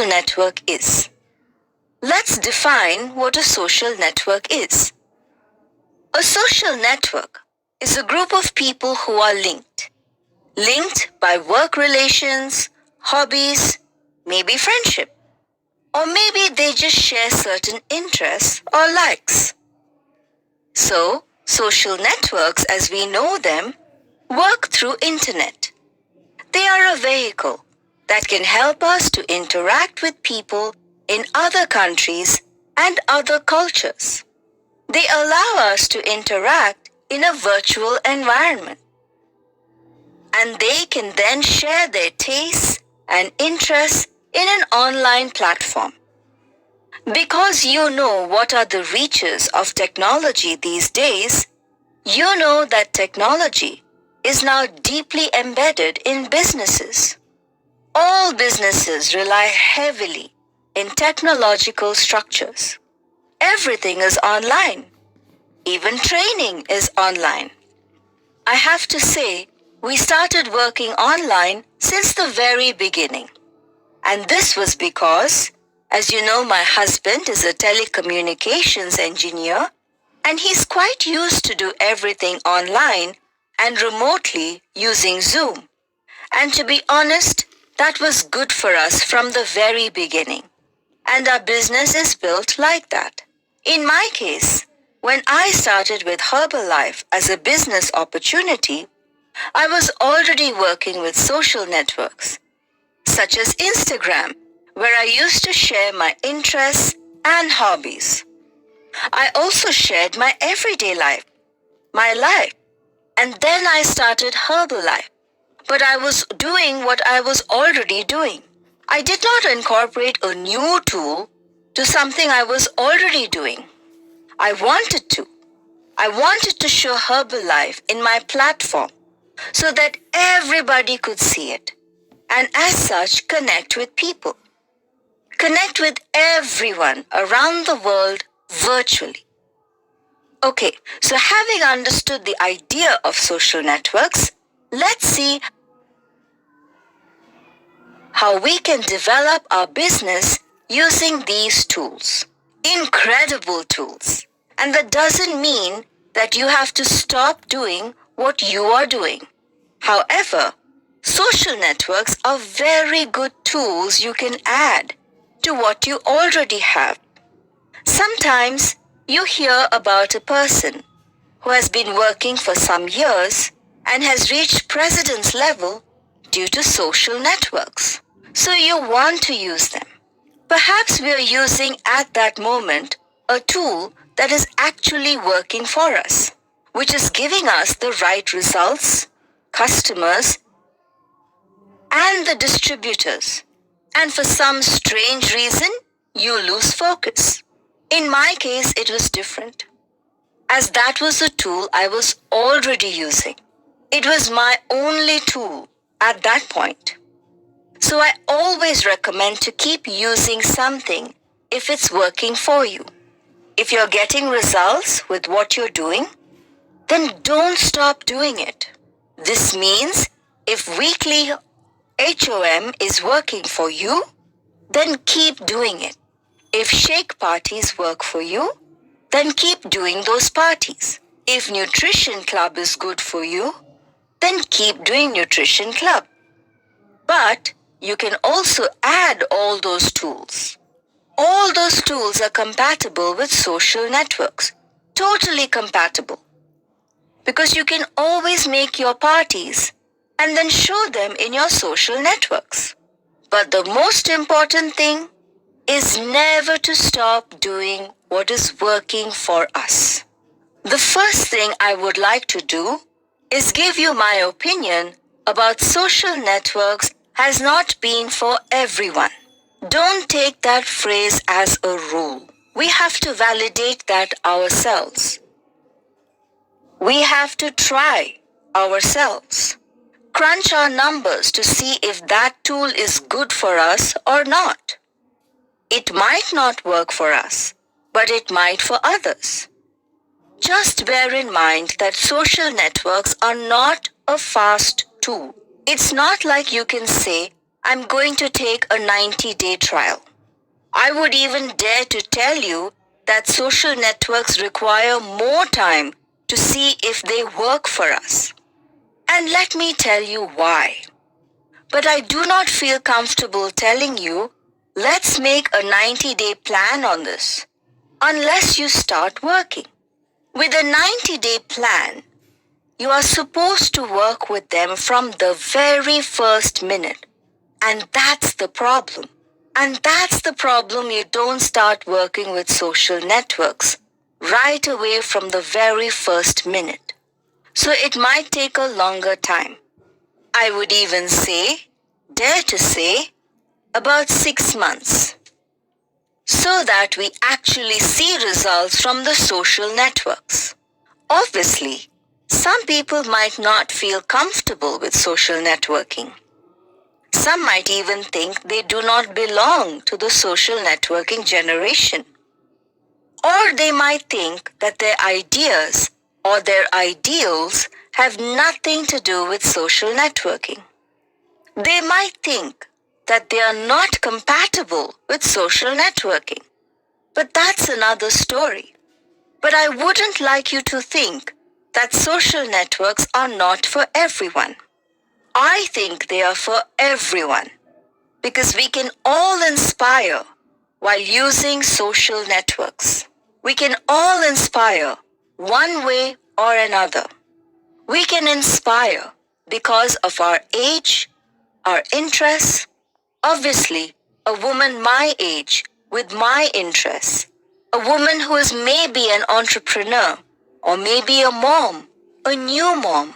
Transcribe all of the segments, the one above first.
network is. Let's define what a social network is. A social network is a group of people who are linked by work relations, hobbies, maybe friendship, or maybe they just share certain interests or likes. So, social networks as we know them work through internet. They are a vehicle that can help us to interact with people in other countries and other cultures. They allow us to interact in a virtual environment. And they can then share their tastes and interests in an online platform. Because you know what are the reaches of technology these days, you know that technology is now deeply embedded in businesses. All businesses rely heavily in technological structures. Everything is online. Even training is online. I have to say, we started working online since the very beginning. And this was because, as you know, my husband is a telecommunications engineer, and he's quite used to do everything online and remotely using Zoom. And to be honest, that was good for us from the very beginning. And our business is built like that. In my case, when I started with Herbalife as a business opportunity, I was already working with social networks, such as Instagram, where I used to share my interests and hobbies. I also shared my everyday life, my life, and then I started Herbalife. But I was doing what I was already doing. I did not incorporate a new tool to something I was already doing. I wanted to. I wanted to show Herbalife in my platform so that everybody could see it and as such connect with people. Connect with everyone around the world virtually. Okay, so having understood the idea of social networks, let's see how we can develop our business using these tools. Incredible tools. And that doesn't mean that you have to stop doing what you are doing. However, social networks are very good tools you can add to what you already have. Sometimes you hear about a person who has been working for some years and has reached president's level due to social networks. So you want to use them. Perhaps we are using at that moment a tool that is actually working for us, which is giving us the right results, customers, and the distributors. And for some strange reason, you lose focus. In my case, it was different, as that was a tool I was already using. It was my only tool at that point. So I always recommend to keep using something if it's working for you. If you're getting results with what you're doing, then don't stop doing it. This means if weekly HOM is working for you, then keep doing it. If shake parties work for you, then keep doing those parties. If nutrition club is good for you, then keep doing nutrition club. But you can also add all those tools. All those tools are compatible with social networks. Totally compatible. Because you can always make your parties and then show them in your social networks. But the most important thing is never to stop doing what is working for us. The first thing I would like to do is give you my opinion about social networks has not been for everyone. Don't take that phrase as a rule. We have to validate that ourselves. We have to try ourselves. Crunch our numbers to see if that tool is good for us or not. It might not work for us, but it might for others. Just bear in mind that social networks are not a fast tool. It's not like you can say, I'm going to take a 90-day trial. I would even dare to tell you that social networks require more time to see if they work for us. And let me tell you why. But I do not feel comfortable telling you, let's make a 90-day plan on this, unless you start working. With a 90-day plan, you are supposed to work with them from the very first minute. And that's the problem. And that's the problem. You don't start working with social networks right away from the very first minute. So it might take a longer time. I would even dare to say, about 6 months. So that we actually see results from the social networks. Obviously, some people might not feel comfortable with social networking. Some might even think they do not belong to the social networking generation. Or they might think that their ideas or their ideals have nothing to do with social networking. They might think that they are not compatible with social networking. But that's another story. But I wouldn't like you to think that social networks are not for everyone. I think they are for everyone because we can all inspire while using social networks. We can all inspire one way or another. We can inspire because of our age, our interests. Obviously, a woman my age with my interests, a woman who is maybe an entrepreneur or maybe a mom, a new mom.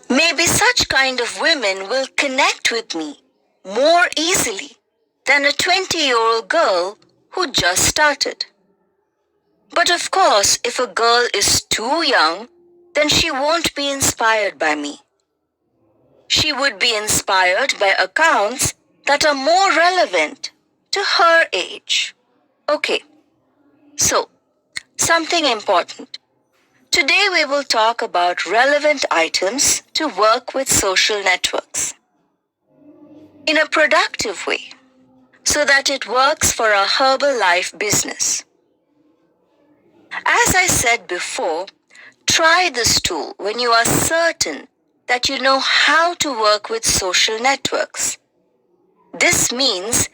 Maybe such kind of women will connect with me more easily than a 20-year-old girl who just started. But of course, if a girl is too young, then she won't be inspired by me. She would be inspired by accounts that are more relevant to her age. Okay, so something important. Today we will talk about relevant items to work with social networks in a productive way so that it works for a Herbalife business. As I said before, try this tool when you are certain that you know how to work with social networks. This means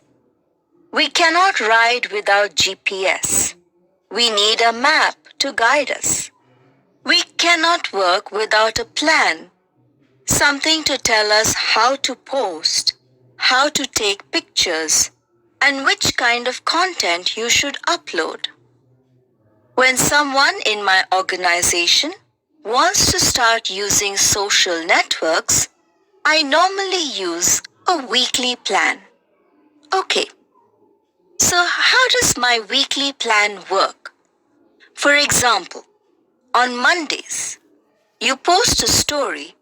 we cannot ride without GPS. We need a map to guide us. We cannot work without a plan, something to tell us how to post, how to take pictures, and which kind of content you should upload. When someone in my organization wants to start using social networks, I normally use a weekly plan. Okay, so how does my weekly plan work? For example, on Mondays, you post a story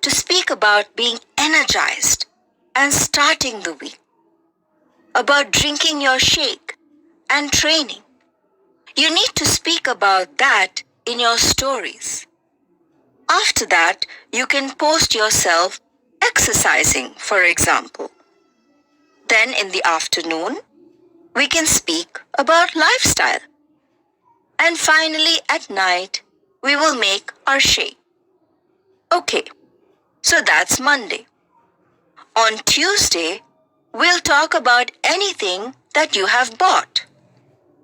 to speak about being energized and starting the week, about drinking your shake and training. You need to speak about that in your stories. After that, you can post yourself exercising, for example. Then in the afternoon, we can speak about lifestyle. And finally, at night, we will make our shake. Okay, so that's Monday. On Tuesday, we'll talk about anything that you have bought.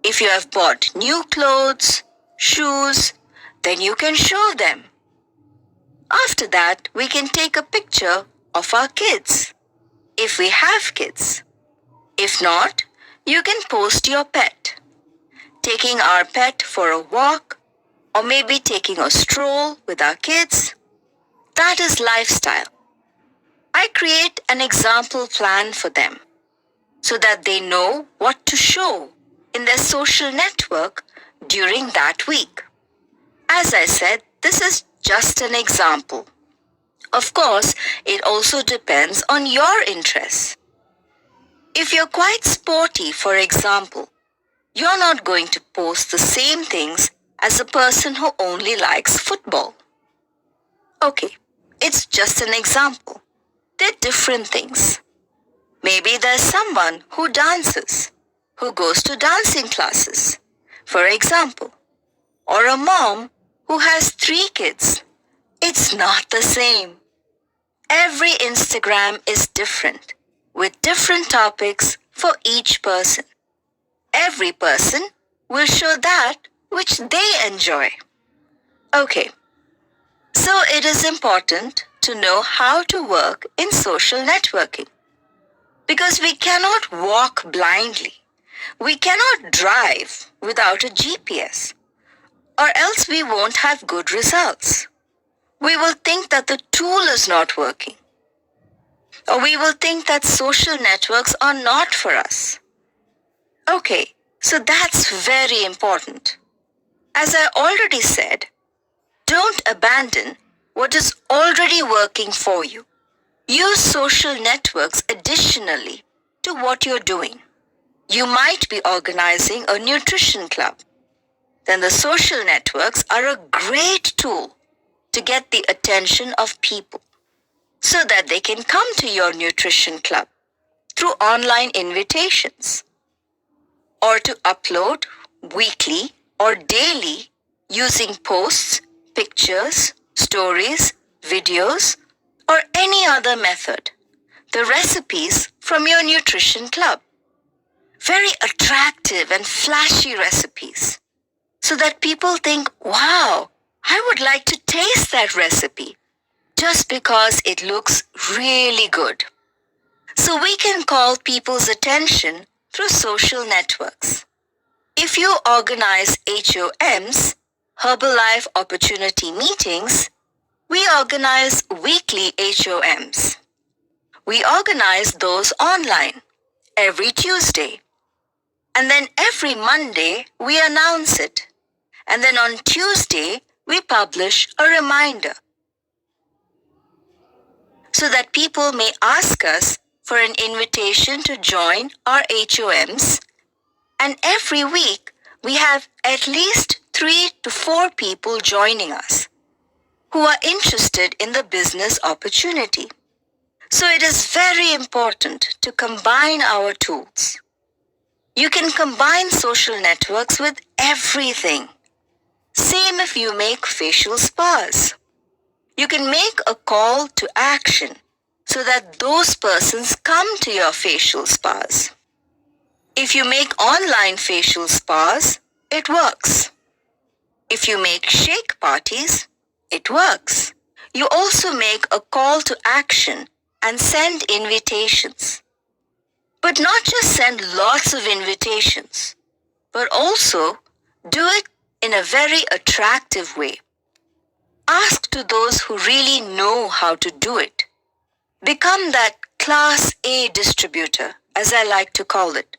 If you have bought new clothes, shoes, then you can show them. After that, we can take a picture of our kids, if we have kids. If not, you can post your pet. Taking our pet for a walk, or maybe taking a stroll with our kids. That is lifestyle. I create an example plan for them so that they know what to show in their social network during that week. As I said, this is just an example. Of course, it also depends on your interests. If you're quite sporty, for example, you're not going to post the same things as a person who only likes football. Okay, it's just an example. They're different things. Maybe there's someone who dances, who goes to dancing classes, for example, or a mom who has 3 kids. It's not the same. Every Instagram is different, with different topics for each person. Every person will show that which they enjoy. Okay, so it is important to know how to work in social networking. Because we cannot walk blindly. We cannot drive without a GPS, or else we won't have good results. We will think that the tool is not working, or we will think that social networks are not for us. Okay, so that's very important. As I already said, don't abandon what is already working for you. Use social networks additionally to what you're doing. You might be organizing a nutrition club. Then the social networks are a great tool to get the attention of people so that they can come to your nutrition club through online invitations or to upload weekly or daily using posts, pictures, stories, videos, or any other method, the recipes from your nutrition club. Very attractive and flashy recipes so that people think, wow, I would like to taste that recipe just because it looks really good. So we can call people's attention through social networks. If you organize HOMs, Herbalife Opportunity meetings, we organize weekly HOMs. We organize those online every Tuesday. And then every Monday, we announce it. And then on Tuesday, we publish a reminder so that people may ask us for an invitation to join our HOMs. And every week, we have at least 3 to 4 people joining us who are interested in the business opportunity. So it is very important to combine our tools. You can combine social networks with everything. Same if you make facial spas. You can make a call to action so that those persons come to your facial spas. If you make online facial spas, it works. If you make shake parties, it works. You also make a call to action and send invitations. But not just send lots of invitations, but also do it in a very attractive way. Ask to those who really know how to do it. Become that Class A distributor, as I like to call it,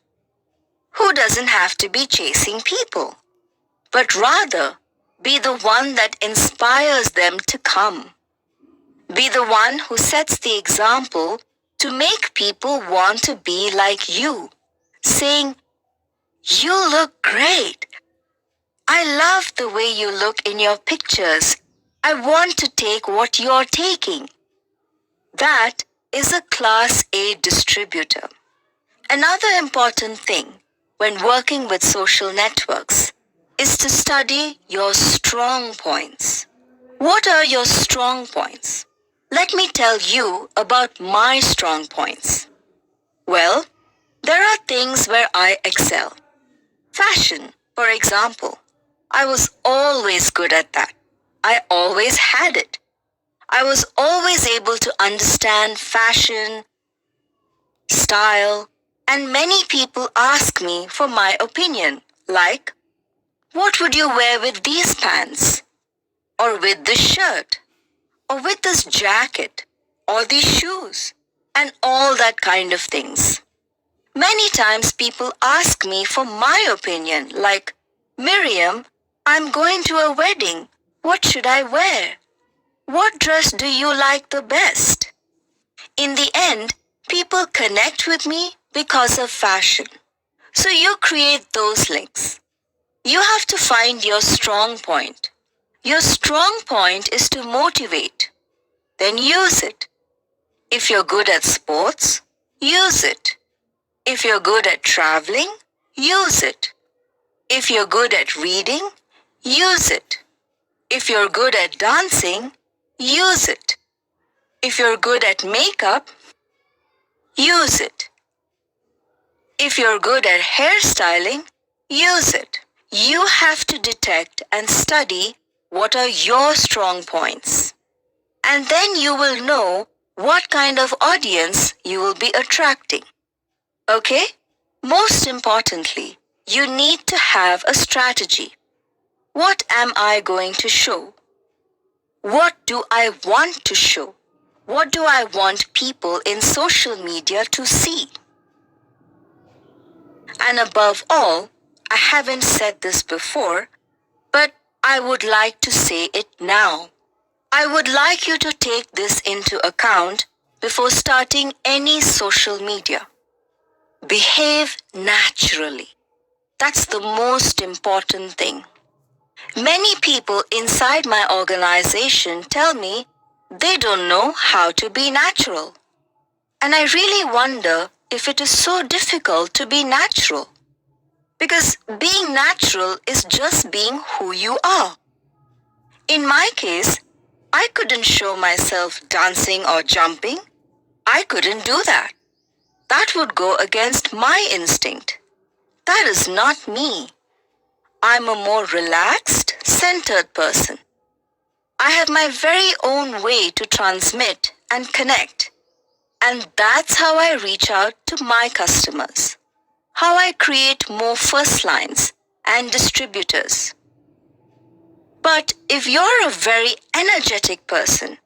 who doesn't have to be chasing people, but rather be the one that inspires them to come. Be the one who sets the example to make people want to be like you, saying, "You look great. I love the way you look in your pictures. I want to take what you're taking." That is a Class A distributor. Another important thing when working with social networks is to study your strong points. What are your strong points? Let me tell you about my strong points. Well, there are things where I excel. Fashion, for example. I was always good at that. I always had it. I was always able to understand fashion, style, and many people ask me for my opinion, like, what would you wear with these pants? Or with this shirt? Or with this jacket? Or these shoes? And all that kind of things. Many times people ask me for my opinion, like, "Miriam, I'm going to a wedding. What should I wear? What dress do you like the best?" In the end, people connect with me because of fashion. So you create those links. You have to find your strong point. Your strong point is to motivate. Then use it. If you're good at sports, use it. If you're good at traveling, use it. If you're good at reading, use it. If you're good at dancing, use it. If you're good at makeup, use it. If you're good at hairstyling, use it. You have to detect and study what are your strong points. And then you will know what kind of audience you will be attracting. Okay? Most importantly, you need to have a strategy. What am I going to show? What do I want to show? What do I want people in social media to see? And above all, I haven't said this before, but I would like to say it now. I would like you to take this into account before starting any social media. Behave naturally. That's the most important thing. Many people inside my organization tell me they don't know how to be natural. And I really wonder if it is so difficult to be natural. Because being natural is just being who you are. In my case, I couldn't show myself dancing or jumping. I couldn't do that. That would go against my instinct. That is not me. I'm a more relaxed, centered person. I have my very own way to transmit and connect. And that's how I reach out to my customers. How I create more first lines and distributors. But if you're a very energetic person,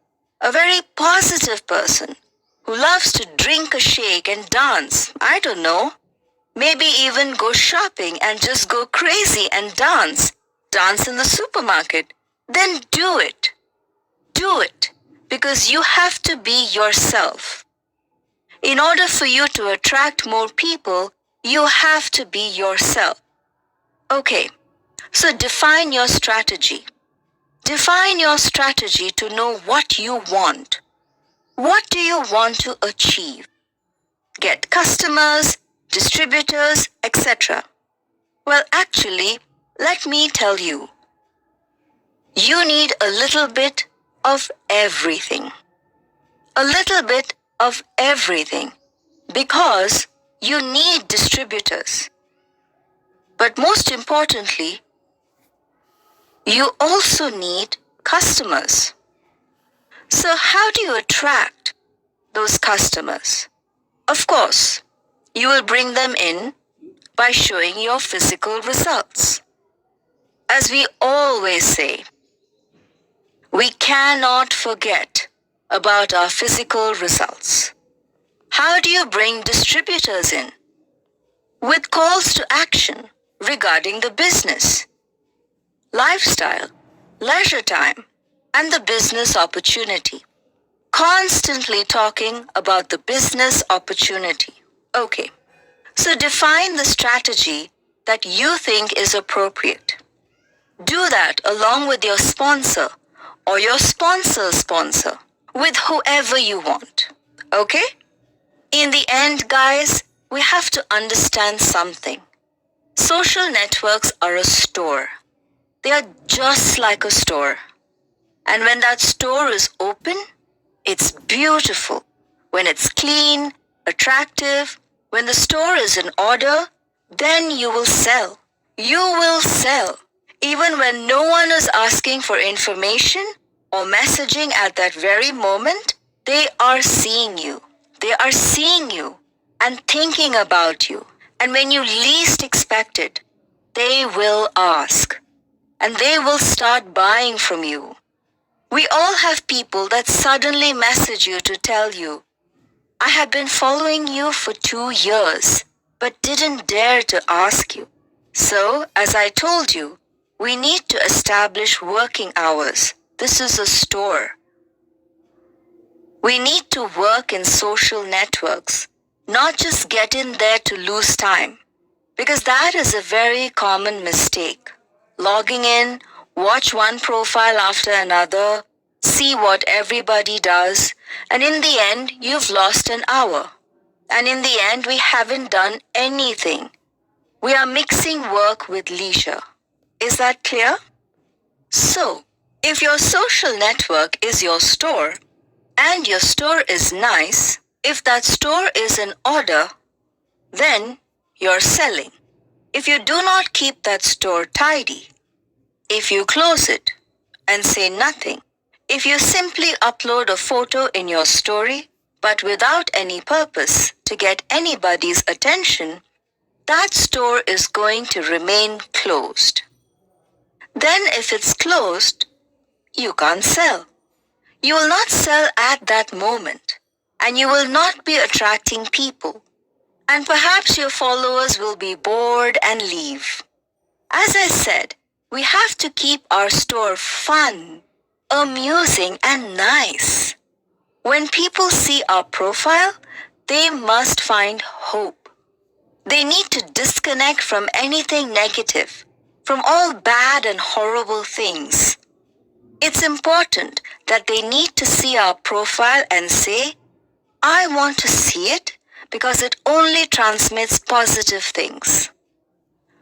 a very positive person, who loves to drink a shake and dance, I don't know, maybe even go shopping and just go crazy and dance in the supermarket, then do it. Do it, because you have to be yourself. In order for you to attract more people, you have to be yourself. Okay, so define your strategy. Define your strategy to know what you want. What do you want to achieve? Get customers, distributors, etc. Well, actually, let me tell you. You need a little bit of everything. A little bit of everything. Because you need distributors. But most importantly, you also need customers. So how do you attract those customers? Of course, you will bring them in by showing your physical results. As we always say, we cannot forget about our physical results. How do you bring distributors in? With calls to action regarding the business, lifestyle, leisure time, and the business opportunity. Constantly talking about the business opportunity. Okay, so define the strategy that you think is appropriate. Do that along with your sponsor or your sponsor's sponsor, with whoever you want. Okay? In the end, guys, we have to understand something. Social networks are a store. They are just like a store. And when that store is open, it's beautiful. When it's clean, attractive, when the store is in order, then you will sell. You will sell. Even when no one is asking for information or messaging at that very moment, they are seeing you. They are seeing you and thinking about you. And when you least expect it, they will ask. And they will start buying from you. We all have people that suddenly message you to tell you, I have been following you for 2 years, but didn't dare to ask you. So, as I told you, we need to establish working hours. This is a store. We need to work in social networks, not just get in there to lose time, because that is a very common mistake. Logging in, watch one profile after another, see what everybody does, and in the end, you've lost an hour. And in the end, we haven't done anything. We are mixing work with leisure. Is that clear? So, if your social network is your store, and your store is nice, if that store is in order, then you're selling. If you do not keep that store tidy, if you close it and say nothing, if you simply upload a photo in your story, but without any purpose to get anybody's attention, that store is going to remain closed. Then if it's closed, you can't sell. You will not sell at that moment, and you will not be attracting people. And perhaps your followers will be bored and leave. As I said, we have to keep our store fun, amusing, and nice. When people see our profile, they must find hope. They need to disconnect from anything negative, from all bad and horrible things. It's important that they need to see our profile and say, I want to see it because it only transmits positive things.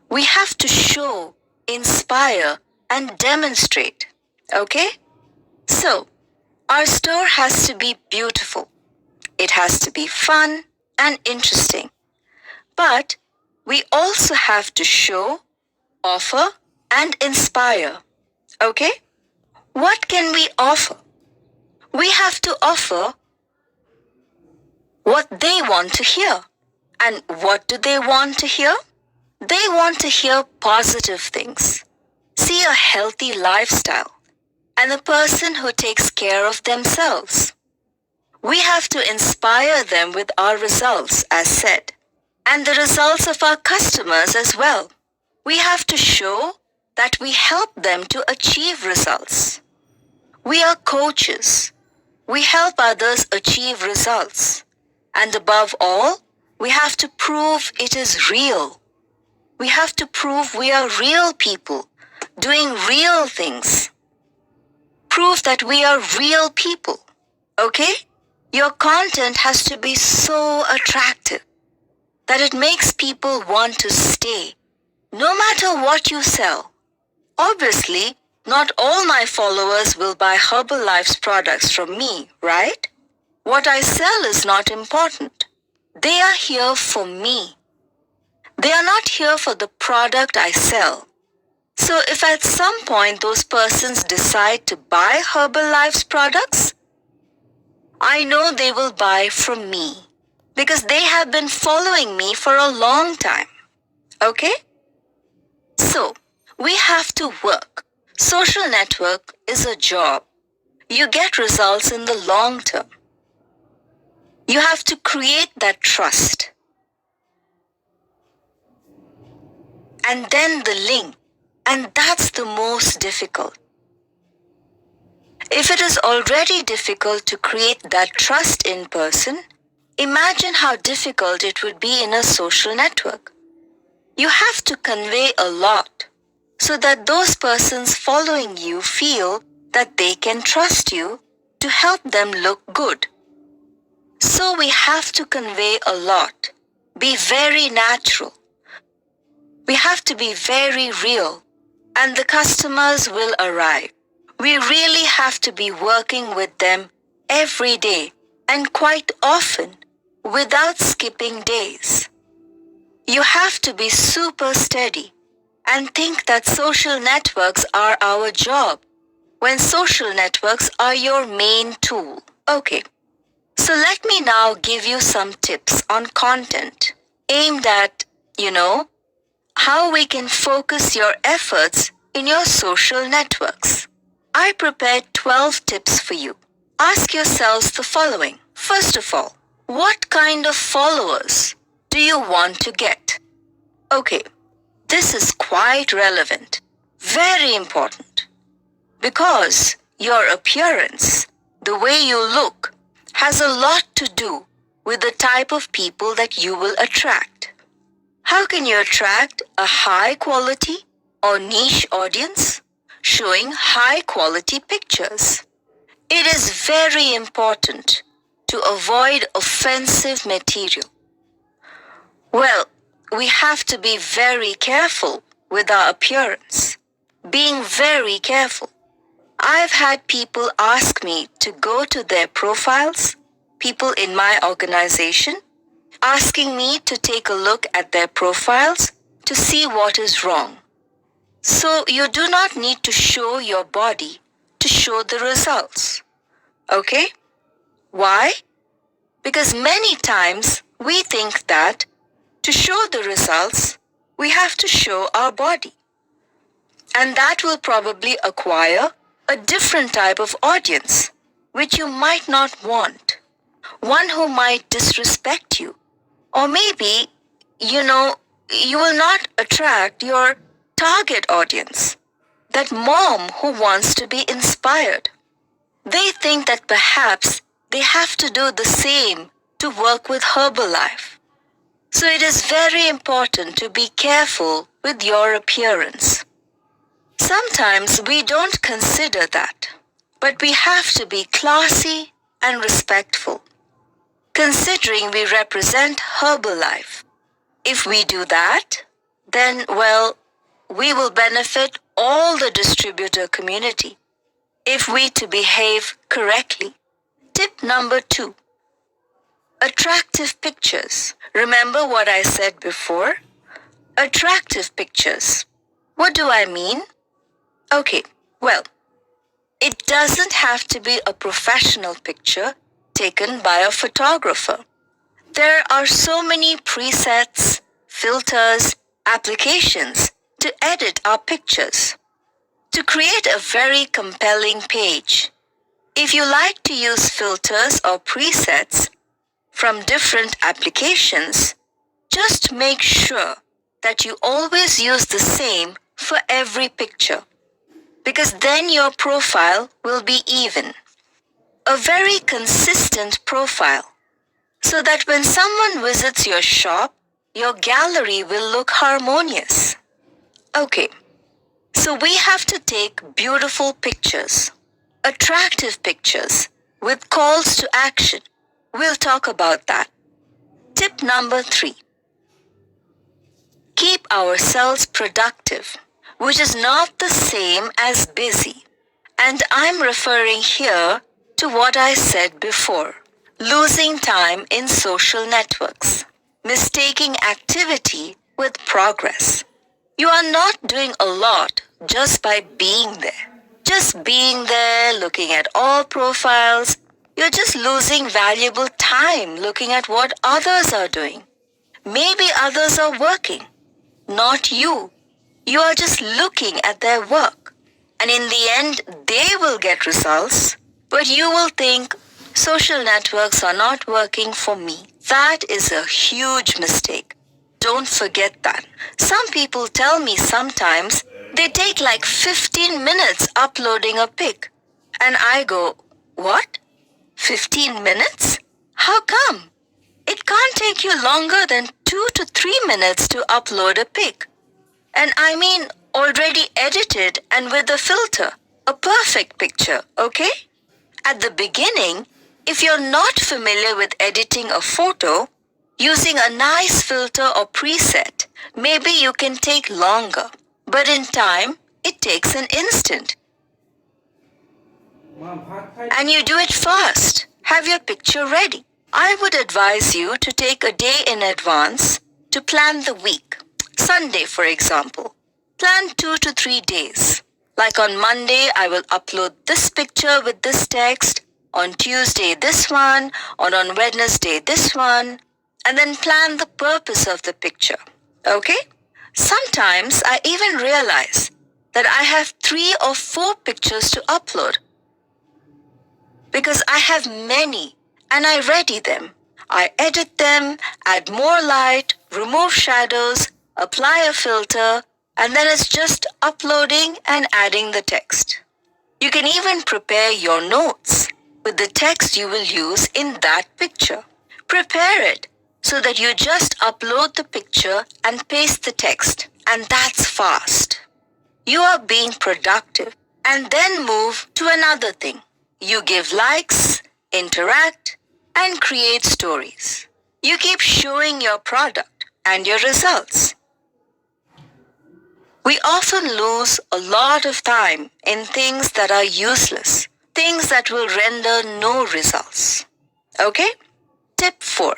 We have to show, inspire, and demonstrate. Okay? So, our store has to be beautiful. It has to be fun and interesting. But we also have to show, offer, and inspire. Okay? What can we offer? We have to offer what they want to hear. And what do they want to hear? They want to hear positive things, see a healthy lifestyle, and a person who takes care of themselves. We have to inspire them with our results, as said, and the results of our customers as well. We have to show that we help them to achieve results. We are coaches. We help others achieve results. And above all, we have to prove it is real. We have to prove we are real people, doing real things. Prove that we are real people, okay? Your content has to be so attractive that it makes people want to stay, no matter what you sell. Obviously, not all my followers will buy Herbalife's products from me, right? What I sell is not important. They are here for me. They are not here for the product I sell. So if at some point those persons decide to buy Herbalife's products, I know they will buy from me because they have been following me for a long time. Okay? So, we have to work. Social network is a job. You get results in the long term. You have to create that trust. And then the link. And that's the most difficult. If it is already difficult to create that trust in person, imagine how difficult it would be in a social network. You have to convey a lot so that those persons following you feel that they can trust you to help them look good. So we have to convey a lot, be very natural. We have to be very real, and the customers will arrive. We really have to be working with them every day and quite often without skipping days. You have to be super steady and think that social networks are our job when social networks are your main tool. Okay, so let me now give you some tips on content aimed at, how we can focus your efforts in your social networks. I prepared 12 tips for you. Ask yourselves the following. First of all, what kind of followers do you want to get? Okay, this is quite relevant, very important, because your appearance, the way you look, has a lot to do with the type of people that you will attract. How can you attract a high quality or niche audience? Showing high quality pictures. It is very important to avoid offensive material. Well, we have to be very careful with our appearance. Being very careful. I've had people ask me to go to their profiles, people in my organization, asking me to take a look at their profiles to see what is wrong. So you do not need to show your body to show the results. Okay? Why? Because many times we think that to show the results, we have to show our body. And that will probably acquire a different type of audience, which you might not want. One who might disrespect you. Or maybe, you will not attract your target audience. That mom who wants to be inspired. They think that perhaps they have to do the same to work with Herbalife. So it is very important to be careful with your appearance. Sometimes we don't consider that, but we have to be classy and respectful, considering we represent Herbalife. If we do that, then, well, we will benefit all the distributor community if we to behave correctly. Tip number 2. Attractive pictures. Remember what I said before? Attractive pictures. What do I mean? Okay, well, it doesn't have to be a professional picture taken by a photographer. There are so many presets, filters, applications to edit our pictures. To create a very compelling page, if you like to use filters or presets from different applications, just make sure that you always use the same for every picture, because then your profile will be even. A very consistent profile, so that when someone visits your shop, your gallery will look harmonious. Okay, so we have to take beautiful pictures, attractive pictures, with calls to action. We'll talk about that. Tip number 3. Keep ourselves productive, which is not the same as busy. And I'm referring here to what I said before. Losing time in social networks. Mistaking activity with progress. You are not doing a lot just by being there. Just being there, looking at all profiles, you're just losing valuable time looking at what others are doing. Maybe others are working, not you. You are just looking at their work. And in the end, they will get results, but you will think, social networks are not working for me. That is a huge mistake. Don't forget that. Some people tell me sometimes they take like 15 minutes uploading a pic. And I go, what? 15 minutes? How come? It can't take you longer than 2 to 3 minutes to upload a pic. And I mean already edited and with a filter. A perfect picture, okay? At the beginning, if you're not familiar with editing a photo, using a nice filter or preset, maybe you can take longer. But in time, it takes an instant. And you do it fast. Have your picture ready. I would advise you to take a day in advance to plan the week. Sunday, for example. Plan 2 to 3 days. Like on Monday, I will upload this picture with this text. On Tuesday, this one. Or on Wednesday, this one. And then plan the purpose of the picture. Okay? Sometimes I even realize that I have 3 or 4 pictures to upload. Because I have many and I ready them. I edit them, add more light, remove shadows, apply a filter, and then it's just uploading and adding the text. You can even prepare your notes with the text you will use in that picture. Prepare it so that you just upload the picture and paste the text, and that's fast. You are being productive, and then move to another thing. You give likes, interact, and create stories. You keep showing your product and your results. We often lose a lot of time in things that are useless, things that will render no results. Okay? Tip 4.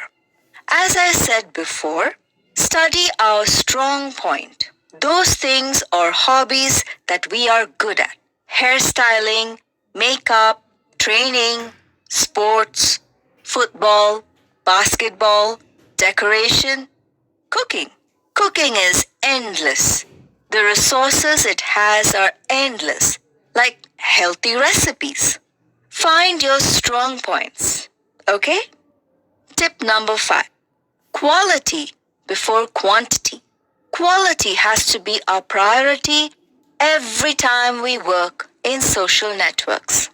As I said before, study our strong point. Those things or hobbies that we are good at. Hairstyling, makeup, training, sports, football, basketball, decoration, cooking. Cooking is endless. The resources it has are endless, like healthy recipes. Find your strong points. Okay? Tip number 5. Quality before quantity. Quality has to be our priority every time we work in social networks.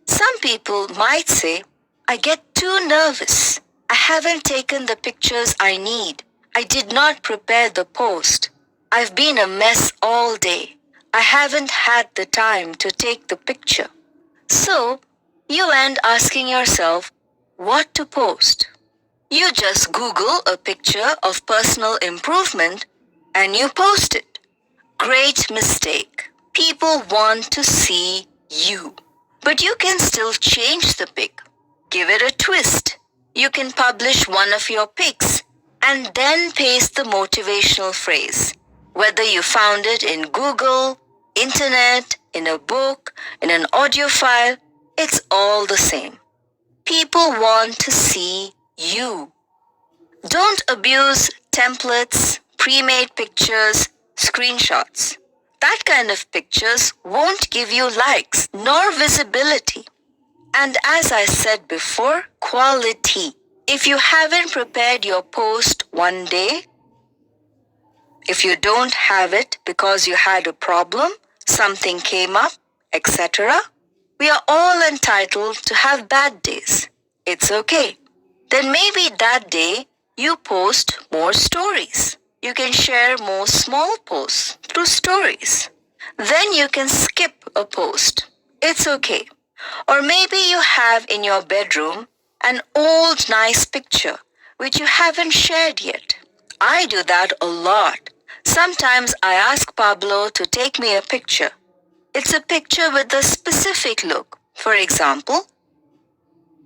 Some people might say, I get too nervous. I haven't taken the pictures I need. I did not prepare the post. I've been a mess all day. I haven't had the time to take the picture. So, you end asking yourself what to post. You just Google a picture of personal improvement and you post it. Great mistake. People want to see you. But you can still change the pic. Give it a twist. You can publish one of your pics and then paste the motivational phrase. Whether you found it in Google, internet, in a book, in an audio file, it's all the same. People want to see you. Don't abuse templates, pre-made pictures, screenshots. That kind of pictures won't give you likes nor visibility. And as I said before, quality. If you haven't prepared your post one day, if you don't have it because you had a problem, something came up, etc., we are all entitled to have bad days. It's okay. Then maybe that day you post more stories. You can share more small posts through stories. Then you can skip a post. It's okay. Or maybe you have in your bedroom an old nice picture which you haven't shared yet. I do that a lot. Sometimes I ask Pablo to take me a picture. It's a picture with a specific look. For example,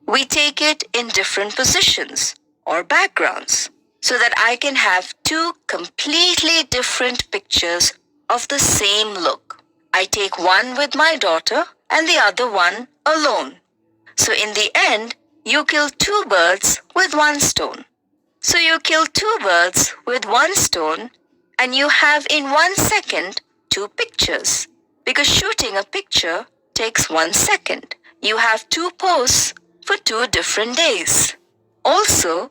we take it in different positions or backgrounds so that I can have two completely different pictures of the same look. I take one with my daughter and the other one alone. So in the end, you kill two birds with one stone. So you kill two birds with one stone and you have in 1 second two pictures. Because shooting a picture takes 1 second. You have two posts for 2 different days. Also,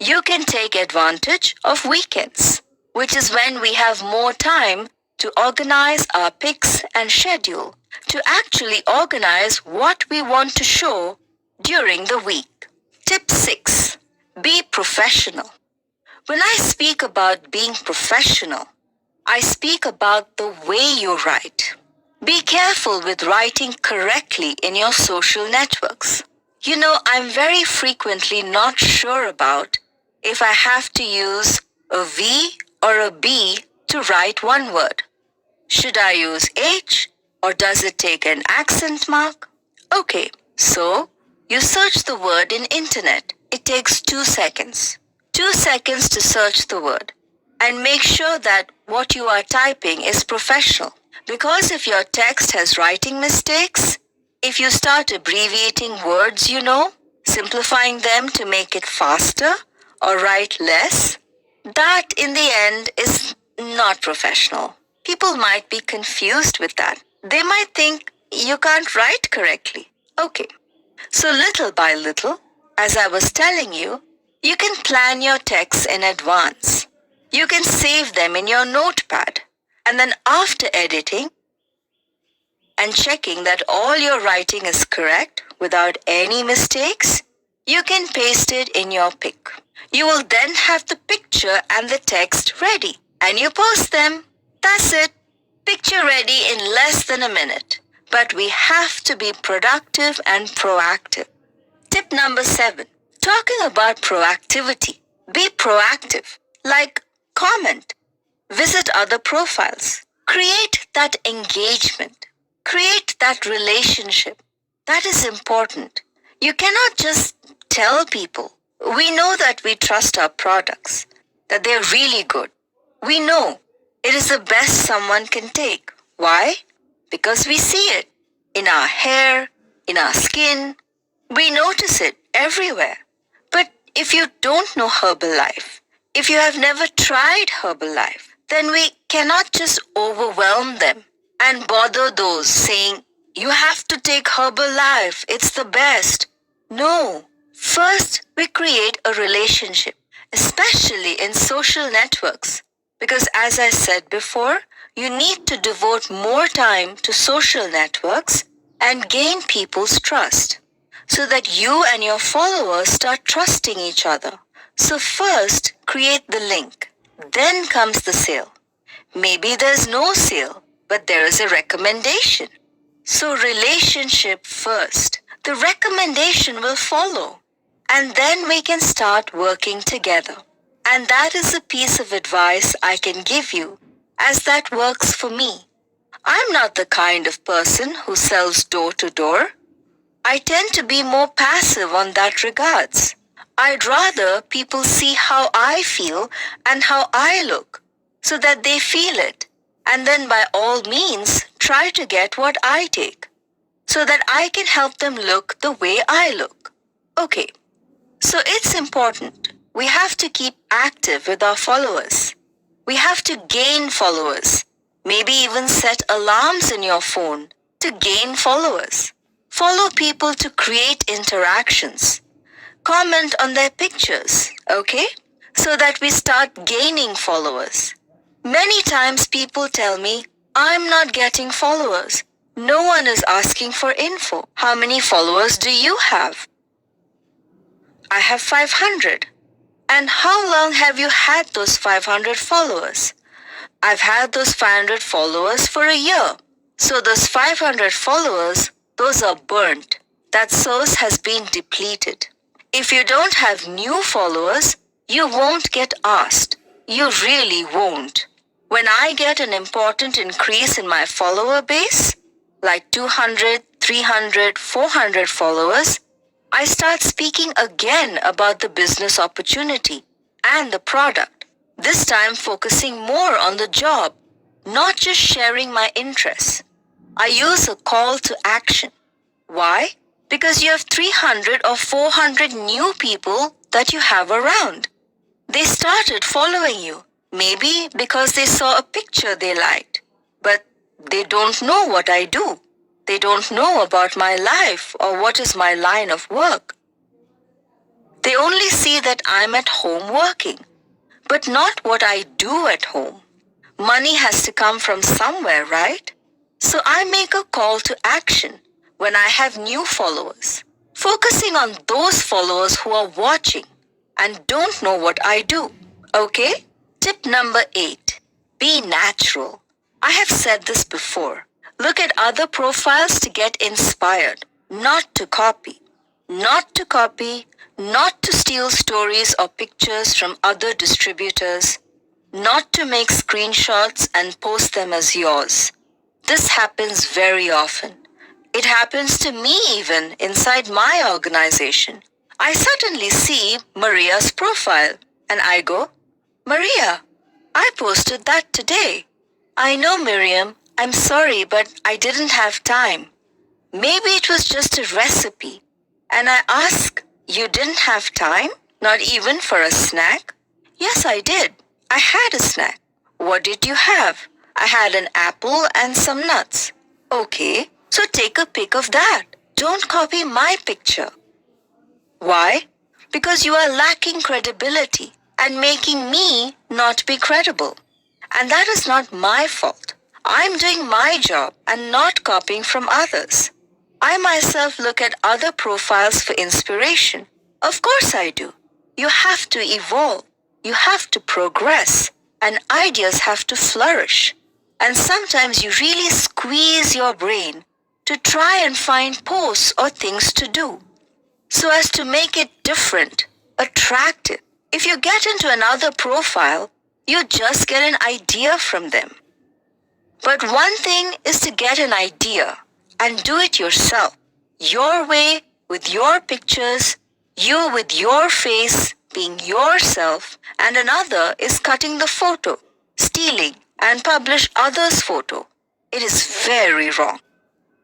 you can take advantage of weekends, which is when we have more time to organize our pics and schedule, to actually organize what we want to show during the week. Tip 6. Be professional. When I speak about being professional, I speak about the way you write. Be careful with writing correctly in your social networks. You know, I'm very frequently not sure about if I have to use a V or a B to write one word. Should I use H or does it take an accent mark? Okay, so you search the word in internet. It takes 2 seconds. 2 seconds to search the word. And make sure that what you are typing is professional. Because if your text has writing mistakes, if you start abbreviating words, simplifying them to make it faster or write less, that in the end is not professional. People might be confused with that. They might think you can't write correctly. Okay, so little by little, as I was telling you, you can plan your texts in advance. You can save them in your notepad. And then after editing and checking that all your writing is correct without any mistakes, you can paste it in your pic. You will then have the picture and the text ready. And you post them. That's it. Picture ready in less than a minute. but we have to be productive and proactive. Tip number 7. Talking about proactivity. Be proactive. Like comment, visit other profiles, create that engagement, create that relationship. That is important. You cannot just tell people. We know that we trust our products, that they're really good. We know it is the best someone can take. Why? Because we see it in our hair, in our skin. We notice it everywhere. But if you don't know Herbalife, if you have never tried Herbalife, then we cannot just overwhelm them and bother those saying, you have to take Herbalife, it's the best. No. First, we create a relationship, especially in social networks. Because as I said before, you need to devote more time to social networks and gain people's trust so that you and your followers start trusting each other. So first, create the link. Then comes the sale. Maybe there's no sale, but there is a recommendation. So relationship first. The recommendation will follow. And then we can start working together. And that is a piece of advice I can give you, as that works for me. I'm not the kind of person who sells door to door. I tend to be more passive on that regards. I'd rather people see how I feel and how I look, so that they feel it, and then by all means try to get what I take, so that I can help them look the way I look. Okay, so it's important. We have to keep active with our followers. We have to gain followers. Maybe even set alarms in your phone to gain followers. Follow people to create interactions. Comment on their pictures, okay? So that we start gaining followers. Many times people tell me, I'm not getting followers. No one is asking for info. How many followers do you have? I have 500. And how long have you had those 500 followers? I've had those 500 followers for a year. So those 500 followers, those are burnt. That source has been depleted. If you don't have new followers, you won't get asked. You really won't. When I get an important increase in my follower base, like 200, 300, 400 followers, I start speaking again about the business opportunity and the product, this time focusing more on the job, not just sharing my interests. I use a call to action. Why? Because you have 300 or 400 new people that you have around. They started following you, maybe because they saw a picture they liked, but they don't know what I do. They don't know about my life or what is my line of work. They only see that I'm at home working, but not what I do at home. Money has to come from somewhere, right? So I make a call to action when I have new followers, focusing on those followers who are watching and don't know what I do. Okay? Tip number 8. Be natural. I have said this before. Look at other profiles to get inspired, not to copy. Not to copy, not to steal stories or pictures from other distributors, not to make screenshots and post them as yours. This happens very often. It happens to me even inside my organization. I suddenly see Maria's profile and I go, Maria, I posted that today. I know, Miriam, I'm sorry, but I didn't have time. Maybe it was just a recipe. And I ask, you didn't have time? Not even for a snack? Yes, I did. I had a snack. What did you have? I had an apple and some nuts. Okay, so take a pic of that. Don't copy my picture. Why? Because you are lacking credibility and making me not be credible. And that is not my fault. I'm doing my job and not copying from others. I myself look at other profiles for inspiration. Of course I do. You have to evolve. You have to progress. And ideas have to flourish. And sometimes you really squeeze your brain to try and find posts or things to do, so as to make it different, attractive. If you get into another profile, you just get an idea from them. But one thing is to get an idea and do it yourself, your way, with your pictures, you with your face, being yourself, and another is cutting the photo, stealing, and publish others' photo. It is very wrong.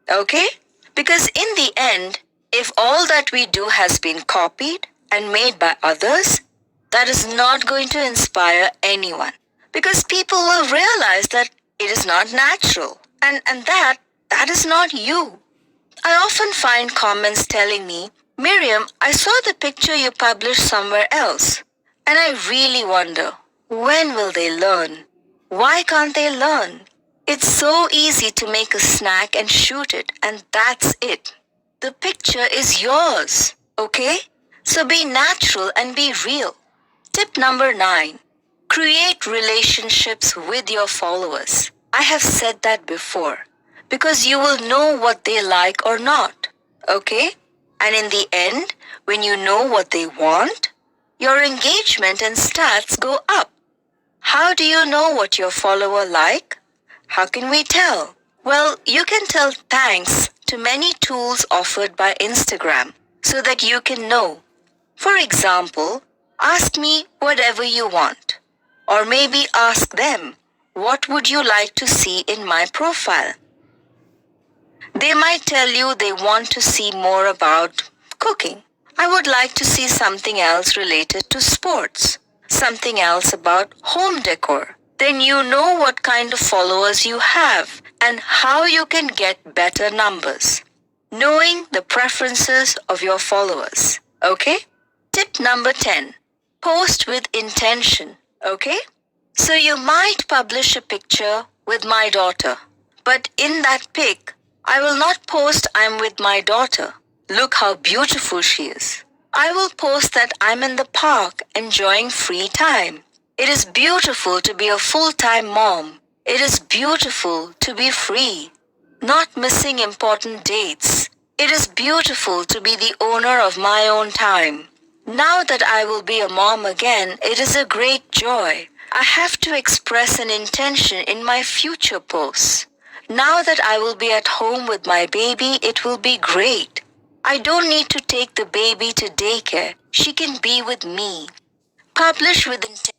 Okay? Because in the end, if all that we do has been copied and made by others, that is not going to inspire anyone. Because people will realize that it is not natural and that is not you. I often find comments telling me, Miriam, I saw the picture you published somewhere else. And I really wonder, when will they learn? Why can't they learn? It's so easy to make a snack and shoot it, and that's it. The picture is yours, okay? So be natural and be real. Tip number 9. Create relationships with your followers. I have said that before, because you will know what they like or not, okay? And in the end, when you know what they want, your engagement and stats go up. How do you know what your follower like? How can we tell? Well, you can tell thanks to many tools offered by Instagram so that you can know. For example, ask me whatever you want. Or maybe ask them, what would you like to see in my profile? They might tell you they want to see more about cooking. I would like to see something else related to sports, something else about home decor. Then you know what kind of followers you have and how you can get better numbers. Knowing the preferences of your followers, okay? Tip number 10. Post with intention, okay? So you might publish a picture with my daughter, but in that pic, I will not post I'm with my daughter. Look how beautiful she is. I will post that I'm in the park enjoying free time. It is beautiful to be a full-time mom. It is beautiful to be free, not missing important dates. It is beautiful to be the owner of my own time. Now that I will be a mom again, it is a great joy. I have to express an intention in my future posts. Now that I will be at home with my baby, it will be great. I don't need to take the baby to daycare. She can be with me. Publish with intention.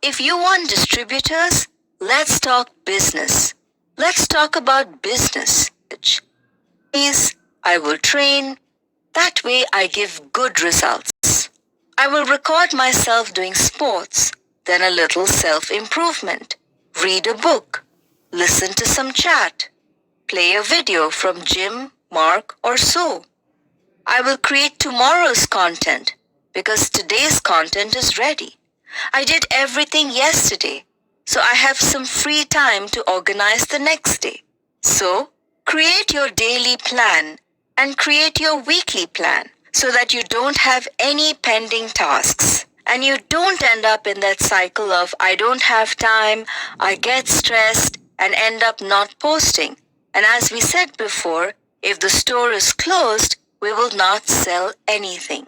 If you want distributors, let's talk business. Let's talk about business. Please, I will train. That way I give good results. I will record myself doing sports, then a little self-improvement. Read a book. Listen to some chat. Play a video from Jim, Mark, or so. I will create tomorrow's content because today's content is ready. I did everything yesterday, so I have some free time to organize the next day. So, create your daily plan and create your weekly plan so that you don't have any pending tasks and you don't end up in that cycle of I don't have time, I get stressed and end up not posting. And as we said before, if the store is closed, we will not sell anything.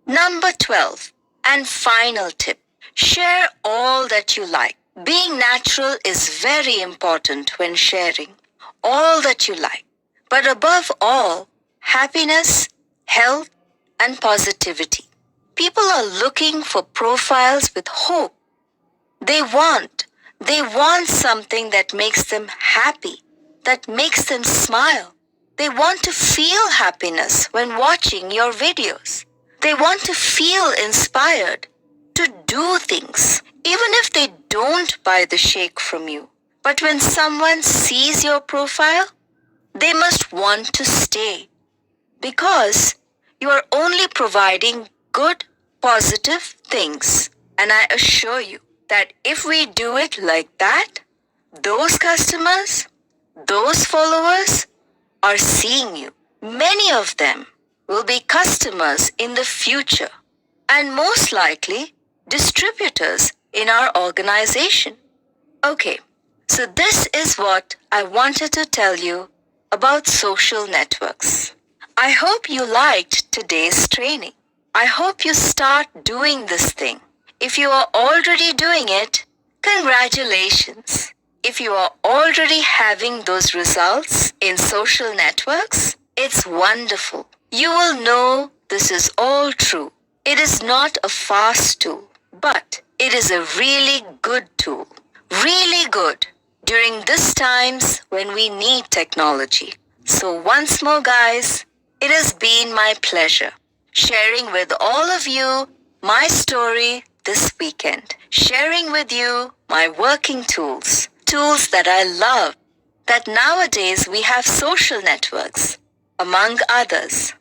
Number 12 and final tip. Share all that you like. Being natural is very important when sharing all that you like. But above all, happiness, health, and positivity. People are looking for profiles with hope. They want something that makes them happy, that makes them smile. They want to feel happiness when watching your videos. They want to feel inspired to do things, even if they don't buy the shake from you. But when someone sees your profile, they must want to stay because you are only providing good, positive things. And I assure you that if we do it like that, those customers, those followers are seeing you. Many of them will be customers in the future and most likely distributors in our organization. Okay, so this is what I wanted to tell you about social networks. I hope you liked today's training. I hope you start doing this thing. If you are already doing it, congratulations. If you are already having those results in social networks, it's wonderful. You will know this is all true. It is not a fast tool, but it is a really good tool. Really good during these times when we need technology. So once more, guys, it has been my pleasure sharing with all of you my story this weekend, sharing with you my working tools, tools that I love, that nowadays we have social networks, among others.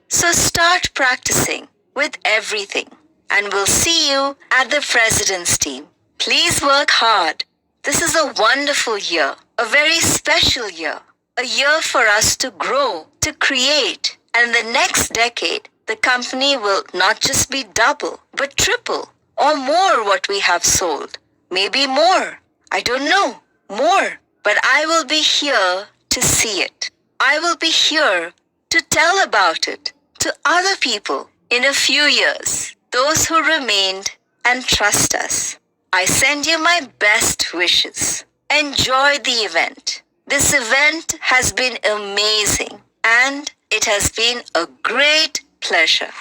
So start practicing with everything, and we'll see you at the President's team. Please work hard. This is a wonderful year, a very special year, a year for us to grow, to create, and the next decade, the company will not just be double, but triple or more what we have sold. Maybe more. I don't know. More. But I will be here to see it. I will be here to tell about it to other people in a few years, those who remained and trust us. I send you my best wishes. Enjoy the event. This event has been amazing and it has been a great pleasure.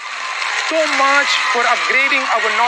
So much for upgrading our knowledge.